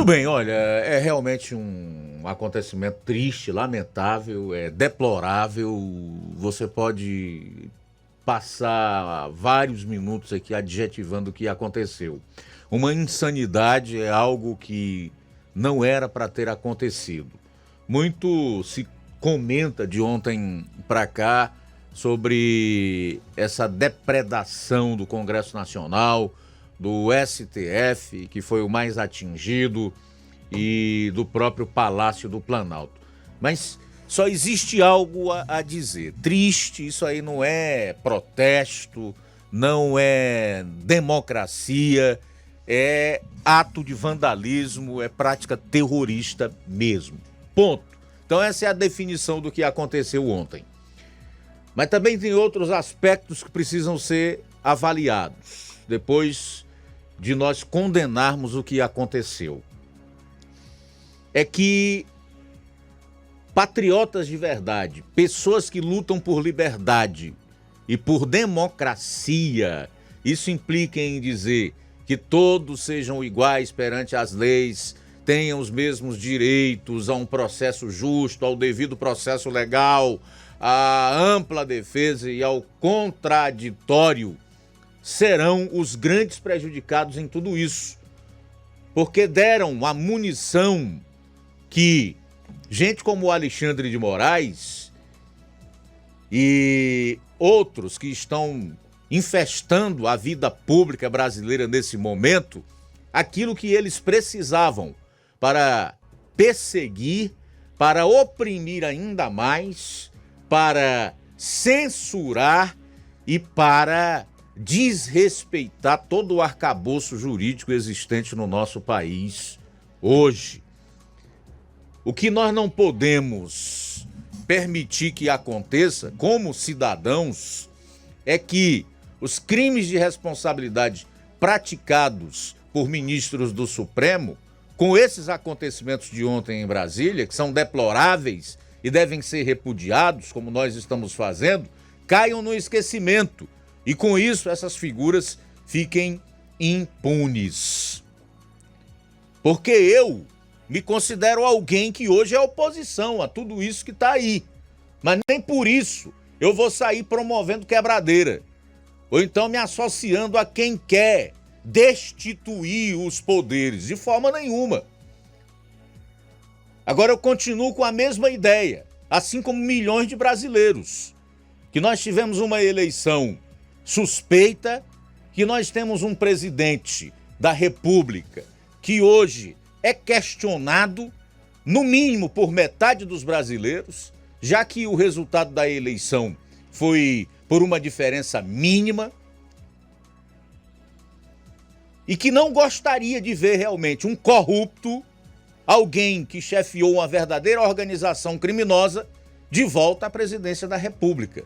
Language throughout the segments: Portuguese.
Muito bem, olha, é realmente um acontecimento triste, lamentável, é deplorável. Você pode passar vários minutos aqui adjetivando o que aconteceu. Uma insanidade é algo que não era para ter acontecido. Muito se comenta de ontem para cá sobre essa depredação do Congresso Nacional, do STF, que foi o mais atingido, e do próprio Palácio do Planalto. Mas só existe algo a dizer. Triste, isso aí não é protesto, não é democracia, é ato de vandalismo, é prática terrorista mesmo. Ponto. Então essa é a definição do que aconteceu ontem. Mas também tem outros aspectos que precisam ser avaliados depois de nós condenarmos o que aconteceu. É que patriotas de verdade, pessoas que lutam por liberdade e por democracia, isso implica em dizer que todos sejam iguais perante as leis, tenham os mesmos direitos a um processo justo, ao devido processo legal, à ampla defesa e ao contraditório, serão os grandes prejudicados em tudo isso. Porque deram a munição que gente como o Alexandre de Moraes e outros que estão infestando a vida pública brasileira nesse momento, aquilo que eles precisavam para perseguir, para oprimir ainda mais, para censurar e para desrespeitar todo o arcabouço jurídico existente no nosso país hoje. O que nós não podemos permitir que aconteça, como cidadãos, é que os crimes de responsabilidade praticados por ministros do Supremo, com esses acontecimentos de ontem em Brasília, que são deploráveis e devem ser repudiados, como nós estamos fazendo, caiam no esquecimento. E com isso, essas figuras fiquem impunes. Porque eu me considero alguém que hoje é oposição a tudo isso que está aí. Mas nem por isso eu vou sair promovendo quebradeira. Ou então me associando a quem quer destituir os poderes. De forma nenhuma. Agora eu continuo com a mesma ideia. Assim como milhões de brasileiros. Que nós tivemos uma eleição suspeita, que nós temos um presidente da República que hoje é questionado, no mínimo por metade dos brasileiros, já que o resultado da eleição foi por uma diferença mínima, e que não gostaria de ver realmente um corrupto, alguém que chefiou uma verdadeira organização criminosa, de volta à presidência da República.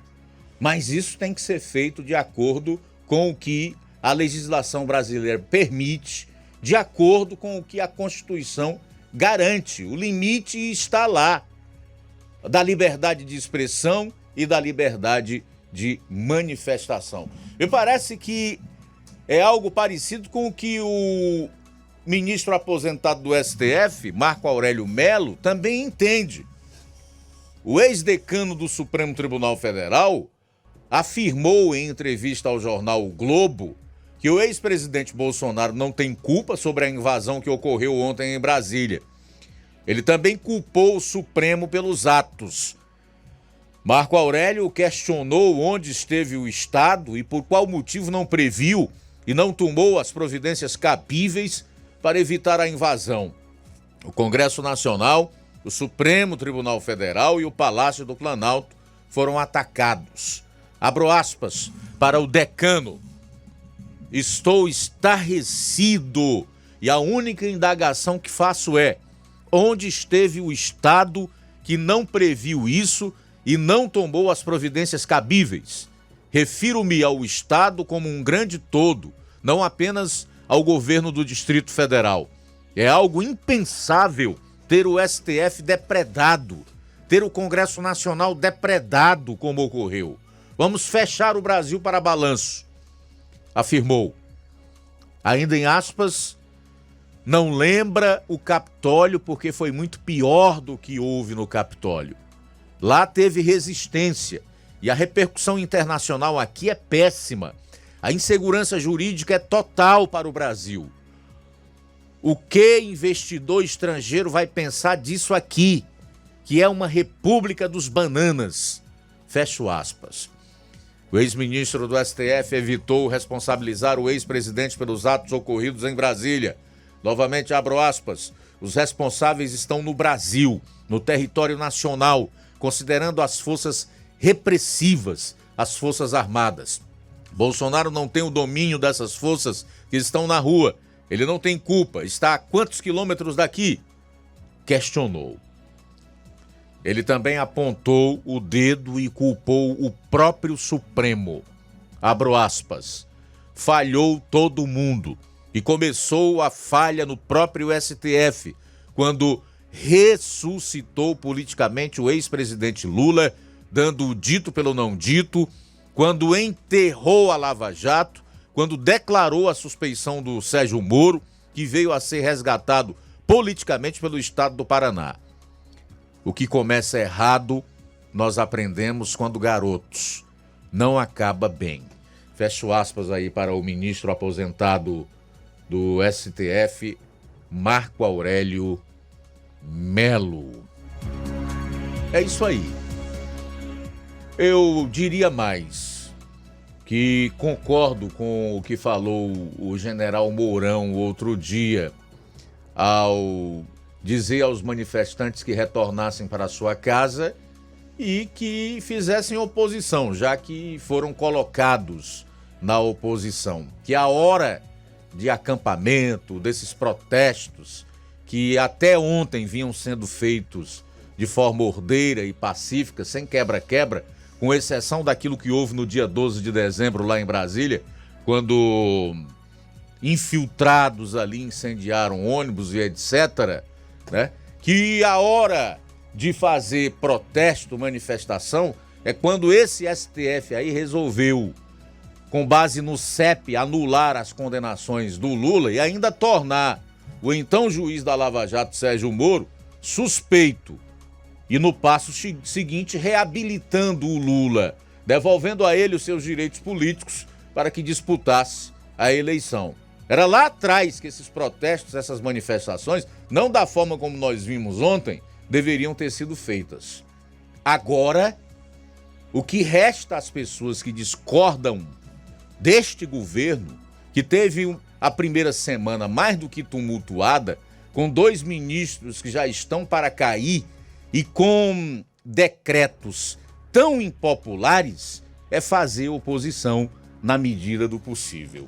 Mas isso tem que ser feito de acordo com o que a legislação brasileira permite, de acordo com o que a Constituição garante. O limite está lá, da liberdade de expressão e da liberdade de manifestação. Me parece que é algo parecido com o que o ministro aposentado do STF, Marco Aurélio Mello, também entende. O ex-decano do Supremo Tribunal Federal afirmou em entrevista ao jornal O Globo que o ex-presidente Bolsonaro não tem culpa sobre a invasão que ocorreu ontem em Brasília. Ele também culpou o Supremo pelos atos. Marco Aurélio questionou onde esteve o Estado e por qual motivo não previu e não tomou as providências cabíveis para evitar a invasão. O Congresso Nacional, o Supremo Tribunal Federal e o Palácio do Planalto foram atacados. Abro aspas para o decano. Estou estarrecido e a única indagação que faço é: onde esteve o Estado que não previu isso e não tomou as providências cabíveis? Refiro-me ao Estado como um grande todo, não apenas ao governo do Distrito Federal. É algo impensável ter o STF depredado, ter o Congresso Nacional depredado como ocorreu. Vamos fechar o Brasil para balanço, afirmou. Ainda em aspas, não lembra o Capitólio porque foi muito pior do que houve no Capitólio. Lá teve resistência e a repercussão internacional aqui é péssima. A insegurança jurídica é total para o Brasil. O que investidor estrangeiro vai pensar disso aqui, que é uma república dos bananas? Fecho aspas. O ex-ministro do STF evitou responsabilizar o ex-presidente pelos atos ocorridos em Brasília. Novamente abro aspas. Os responsáveis estão no Brasil, no território nacional, considerando as forças repressivas, as forças armadas. Bolsonaro não tem o domínio dessas forças que estão na rua. Ele não tem culpa. Está a quantos quilômetros daqui? Questionou. Ele também apontou o dedo e culpou o próprio Supremo. Abro aspas. Falhou todo mundo. E começou a falha no próprio STF, quando ressuscitou politicamente o ex-presidente Lula, dando o dito pelo não dito, quando enterrou a Lava Jato, quando declarou a suspeição do Sérgio Moro, que veio a ser resgatado politicamente pelo estado do Paraná. O que começa errado, nós aprendemos quando garotos. Não acaba bem. Fecho aspas aí para o ministro aposentado do STF, Marco Aurélio Melo. É isso aí. Eu diria mais, que concordo com o que falou o general Mourão outro dia, ao dizer aos manifestantes que retornassem para sua casa e que fizessem oposição, já que foram colocados na oposição. Que a hora de acampamento, desses protestos, que até ontem vinham sendo feitos de forma ordeira e pacífica, sem quebra-quebra, com exceção daquilo que houve no dia 12 de dezembro lá em Brasília, quando infiltrados ali incendiaram ônibus e etc., né? Que a hora de fazer protesto, manifestação, é quando esse STF aí resolveu, com base no CEP, anular as condenações do Lula e ainda tornar o então juiz da Lava Jato, Sérgio Moro, suspeito. E no passo seguinte, reabilitando o Lula, devolvendo a ele os seus direitos políticos para que disputasse a eleição. Era lá atrás que esses protestos, essas manifestações, não da forma como nós vimos ontem, deveriam ter sido feitas. Agora, o que resta às pessoas que discordam deste governo, que teve a primeira semana mais do que tumultuada, com 2 ministros que já estão para cair e com decretos tão impopulares, é fazer oposição na medida do possível.